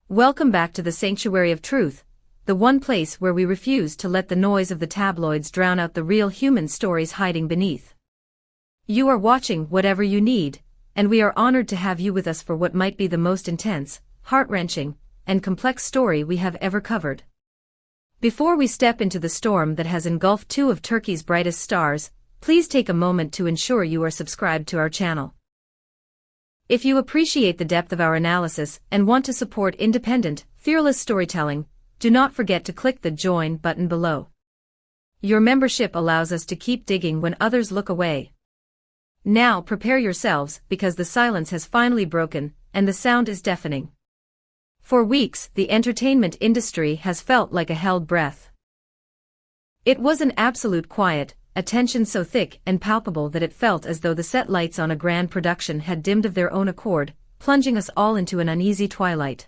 Welcome back to the Sanctuary of Truth, the one place where we refuse to let the noise of the tabloids drown out the real human stories hiding beneath. You are watching Whatever You Need, and we are honored to have you with us for what might be the most intense, heart-wrenching, and complex story we have ever covered. Before we step into the storm that has engulfed two of Turkey's brightest stars, please take a moment to ensure you are subscribed to our channel. If you appreciate the depth of our analysis and want to support independent, fearless storytelling, do not forget to click the Join button below. Your membership allows us to keep digging when others look away. Now prepare yourselves, because the silence has finally broken, and the sound is deafening. For weeks, the entertainment industry has felt like a held breath. It was an absolute quiet, a tension so thick and palpable that it felt as though the set lights on a grand production had dimmed of their own accord, plunging us all into an uneasy twilight.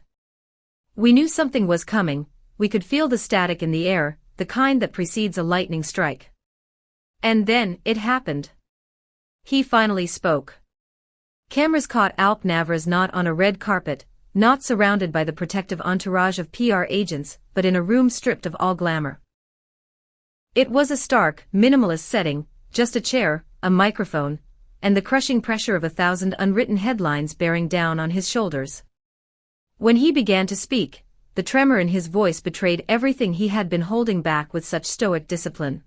We knew something was coming. We could feel the static in the air, the kind that precedes a lightning strike. And then, it happened. He finally spoke. Cameras caught Alp Navruz not on a red carpet, not surrounded by the protective entourage of PR agents, but in a room stripped of all glamour. It was a stark, minimalist setting, just a chair, a microphone, and the crushing pressure of 1,000 unwritten headlines bearing down on his shoulders. When he began to speak, the tremor in his voice betrayed everything he had been holding back with such stoic discipline.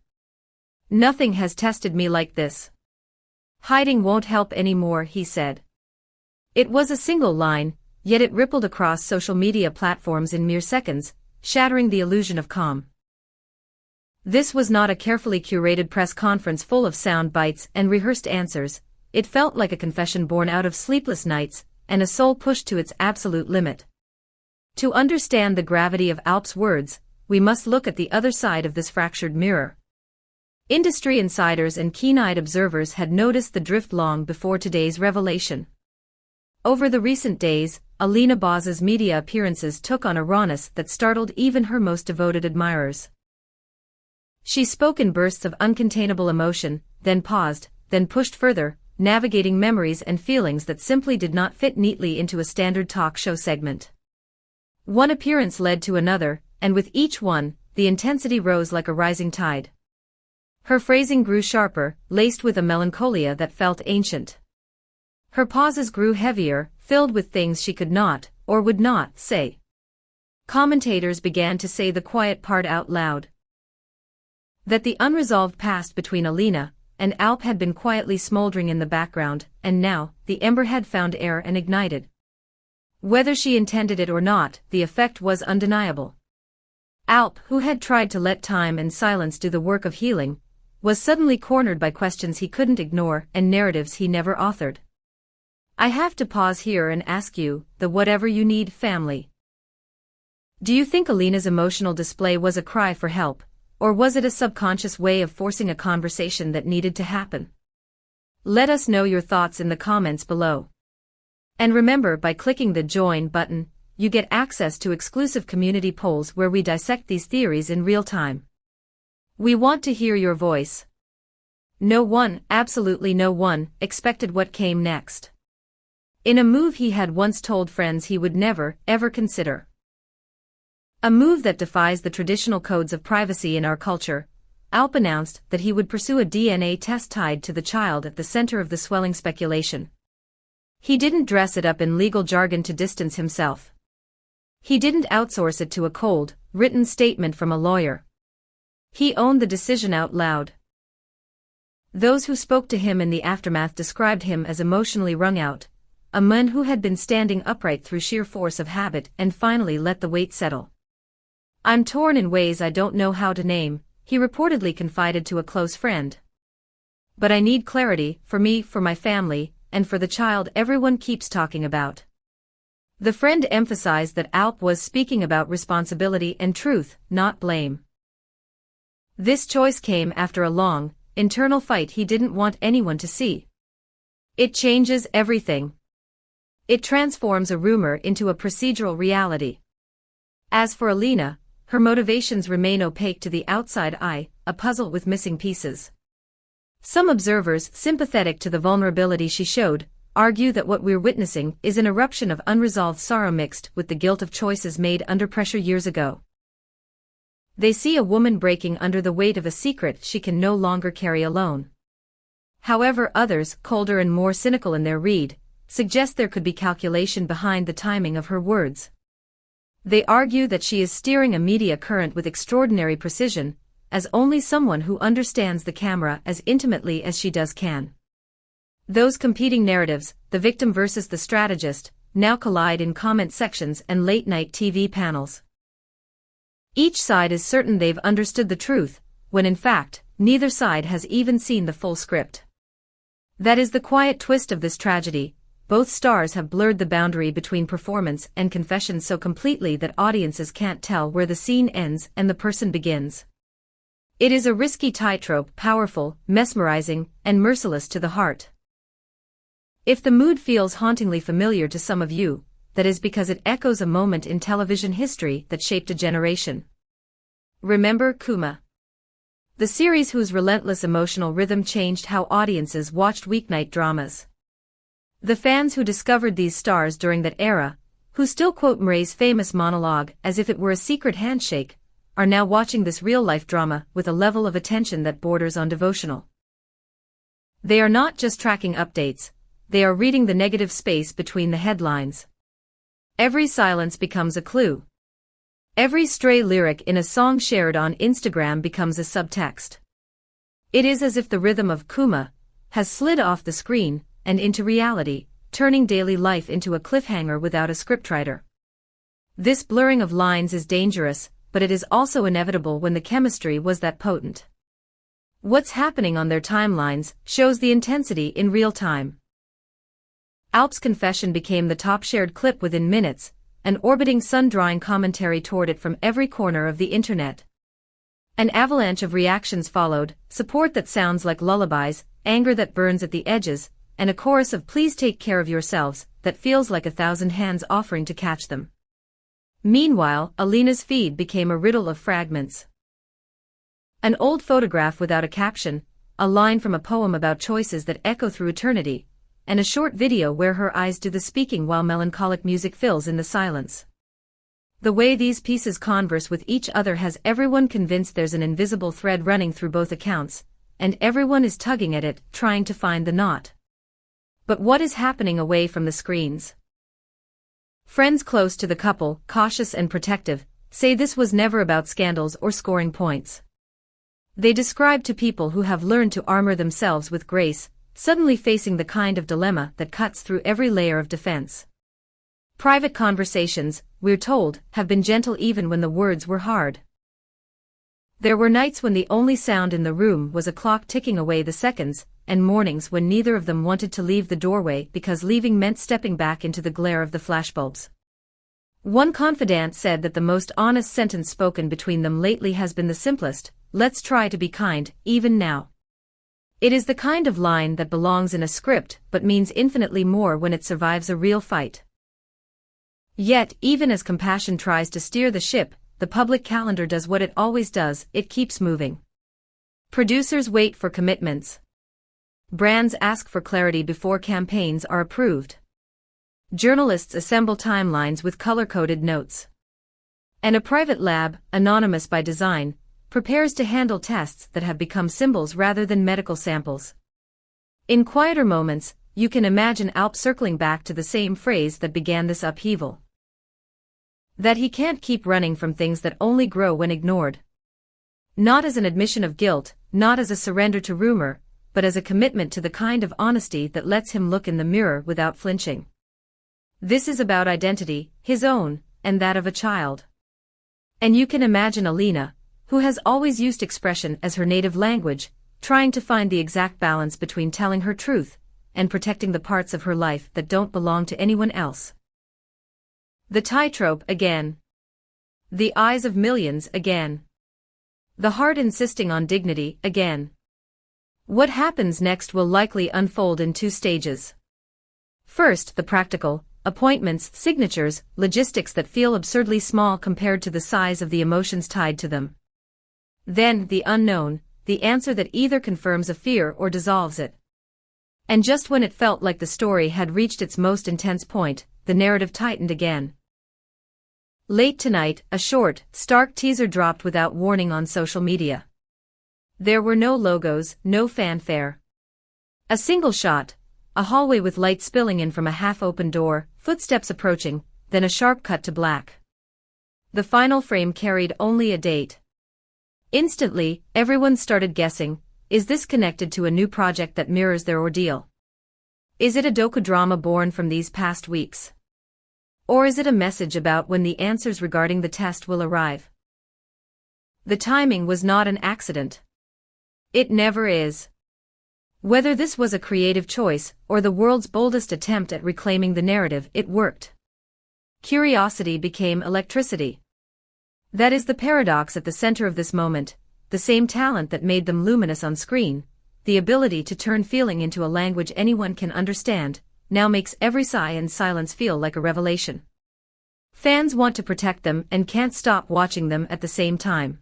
"Nothing has tested me like this. Hiding won't help anymore," he said. It was a single line, yet it rippled across social media platforms in mere seconds, shattering the illusion of calm. This was not a carefully curated press conference full of sound bites and rehearsed answers. It felt like a confession born out of sleepless nights, and a soul pushed to its absolute limit. To understand the gravity of Alp's words, we must look at the other side of this fractured mirror. Industry insiders and keen-eyed observers had noticed the drift long before today's revelation. Over the recent days, Alina Boz's media appearances took on a rawness that startled even her most devoted admirers. She spoke in bursts of uncontainable emotion, then paused, then pushed further, navigating memories and feelings that simply did not fit neatly into a standard talk show segment. One appearance led to another, and with each one, the intensity rose like a rising tide. Her phrasing grew sharper, laced with a melancholia that felt ancient. Her pauses grew heavier, filled with things she could not, or would not, say. Commentators began to say the quiet part out loud. That the unresolved past between Alina and Alp had been quietly smoldering in the background, and now, the ember had found air and ignited. Whether she intended it or not, the effect was undeniable. Alp, who had tried to let time and silence do the work of healing, was suddenly cornered by questions he couldn't ignore and narratives he never authored. I have to pause here and ask you, the Whatever You Need family. Do you think Alina's emotional display was a cry for help, or was it a subconscious way of forcing a conversation that needed to happen? Let us know your thoughts in the comments below. And remember, by clicking the Join button, you get access to exclusive community polls where we dissect these theories in real time. We want to hear your voice. No one, absolutely no one, expected what came next. In a move he had once told friends he would never, ever consider. A move that defies the traditional codes of privacy in our culture, Alp announced that he would pursue a DNA test tied to the child at the center of the swelling speculation. He didn't dress it up in legal jargon to distance himself. He didn't outsource it to a cold, written statement from a lawyer. He owned the decision out loud. Those who spoke to him in the aftermath described him as emotionally wrung out, a man who had been standing upright through sheer force of habit and finally let the weight settle. I'm torn in ways I don't know how to name, he reportedly confided to a close friend. But I need clarity, for me, for my family, and for the child everyone keeps talking about. The friend emphasized that Alp was speaking about responsibility and truth, not blame. This choice came after a long, internal fight he didn't want anyone to see. It changes everything. It transforms a rumor into a procedural reality. As for Alina, her motivations remain opaque to the outside eye, a puzzle with missing pieces. Some observers, sympathetic to the vulnerability she showed, argue that what we're witnessing is an eruption of unresolved sorrow mixed with the guilt of choices made under pressure years ago. They see a woman breaking under the weight of a secret she can no longer carry alone. However, others, colder and more cynical in their read, suggest there could be calculation behind the timing of her words. They argue that she is steering a media current with extraordinary precision, as only someone who understands the camera as intimately as she does can. Those competing narratives, the victim versus the strategist, now collide in comment sections and late-night TV panels. Each side is certain they've understood the truth, when in fact, neither side has even seen the full script. That is the quiet twist of this tragedy. Both stars have blurred the boundary between performance and confession so completely that audiences can't tell where the scene ends and the person begins. It is a risky tightrope, powerful, mesmerizing, and merciless to the heart. If the mood feels hauntingly familiar to some of you, that is because it echoes a moment in television history that shaped a generation. Remember Kuma? The series whose relentless emotional rhythm changed how audiences watched weeknight dramas. The fans who discovered these stars during that era, who still quote Murray's famous monologue as if it were a secret handshake, are now watching this real-life drama with a level of attention that borders on devotional. They are not just tracking updates, they are reading the negative space between the headlines. Every silence becomes a clue. Every stray lyric in a song shared on Instagram becomes a subtext. It is as if the rhythm of Kuma has slid off the screen and into reality, turning daily life into a cliffhanger without a scriptwriter. This blurring of lines is dangerous, but it is also inevitable when the chemistry was that potent. What's happening on their timelines shows the intensity in real time. Alp's confession became the top shared clip within minutes, an orbiting sun drawing commentary toward it from every corner of the internet. An avalanche of reactions followed, support that sounds like lullabies, anger that burns at the edges, and a chorus of "please take care of yourselves" that feels like 1,000 hands offering to catch them. Meanwhile, Alina's feed became a riddle of fragments. An old photograph without a caption, a line from a poem about choices that echo through eternity, and a short video where her eyes do the speaking while melancholic music fills in the silence. The way these pieces converse with each other has everyone convinced there's an invisible thread running through both accounts, and everyone is tugging at it, trying to find the knot. But what is happening away from the screens? Friends close to the couple, cautious and protective, say this was never about scandals or scoring points. They describe to people who have learned to armor themselves with grace, suddenly facing the kind of dilemma that cuts through every layer of defense. Private conversations, we're told, have been gentle even when the words were hard. There were nights when the only sound in the room was a clock ticking away the seconds, and mornings when neither of them wanted to leave the doorway because leaving meant stepping back into the glare of the flashbulbs. One confidant said that the most honest sentence spoken between them lately has been the simplest: "Let's try to be kind, even now." It is the kind of line that belongs in a script but means infinitely more when it survives a real fight. Yet, even as compassion tries to steer the ship, the public calendar does what it always does: it keeps moving. Producers wait for commitments. Brands ask for clarity before campaigns are approved. Journalists assemble timelines with color-coded notes. And a private lab, anonymous by design, prepares to handle tests that have become symbols rather than medical samples. In quieter moments, you can imagine Alp circling back to the same phrase that began this upheaval. That he can't keep running from things that only grow when ignored. Not as an admission of guilt, not as a surrender to rumor, but as a commitment to the kind of honesty that lets him look in the mirror without flinching. This is about identity, his own, and that of a child. And you can imagine Alina, who has always used expression as her native language, trying to find the exact balance between telling her truth and protecting the parts of her life that don't belong to anyone else. The tightrope again. The eyes of millions again. The heart insisting on dignity again. What happens next will likely unfold in two stages. First, the practical, appointments, signatures, logistics that feel absurdly small compared to the size of the emotions tied to them. Then, the unknown, the answer that either confirms a fear or dissolves it. And just when it felt like the story had reached its most intense point, the narrative tightened again. Late tonight, a short, stark teaser dropped without warning on social media. There were no logos, no fanfare. A single shot, a hallway with light spilling in from a half-open door, footsteps approaching, then a sharp cut to black. The final frame carried only a date. Instantly, everyone started guessing, is this connected to a new project that mirrors their ordeal? Is it a docudrama born from these past weeks? Or is it a message about when the answers regarding the test will arrive? The timing was not an accident. It never is. Whether this was a creative choice or the world's boldest attempt at reclaiming the narrative, it worked. Curiosity became electricity. That is the paradox at the center of this moment, the same talent that made them luminous on screen, the ability to turn feeling into a language anyone can understand, now makes every sigh and silence feel like a revelation. Fans want to protect them and can't stop watching them at the same time.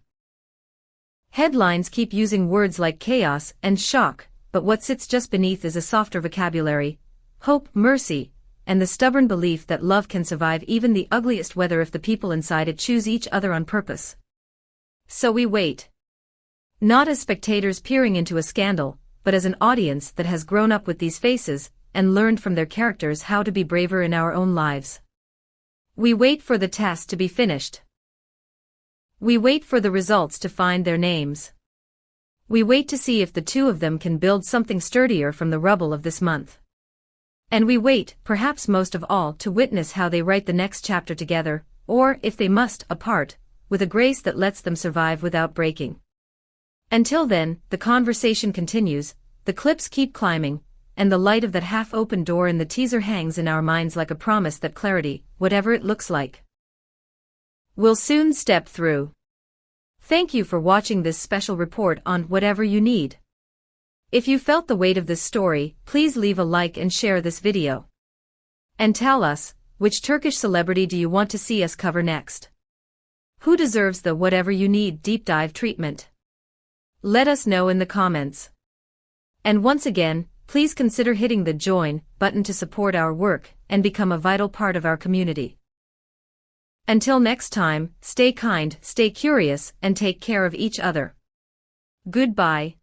Headlines keep using words like chaos and shock, but what sits just beneath is a softer vocabulary, hope, mercy, and the stubborn belief that love can survive even the ugliest weather if the people inside it choose each other on purpose. So we wait. Not as spectators peering into a scandal, but as an audience that has grown up with these faces and learned from their characters how to be braver in our own lives. We wait for the test to be finished. We wait for the results to find their names. We wait to see if the two of them can build something sturdier from the rubble of this month. And we wait, perhaps most of all, to witness how they write the next chapter together, or, if they must, apart, with a grace that lets them survive without breaking. Until then, the conversation continues, the clips keep climbing, and the light of that half-open door in the teaser hangs in our minds like a promise that clarity, whatever it looks like, will soon step through. Thank you for watching this special report on Whatever You Need. If you felt the weight of this story, please leave a like and share this video. And tell us, which Turkish celebrity do you want to see us cover next? Who deserves the Whatever You Need deep dive treatment? Let us know in the comments. And once again, please consider hitting the join button to support our work and become a vital part of our community. Until next time, stay kind, stay curious, and take care of each other. Goodbye.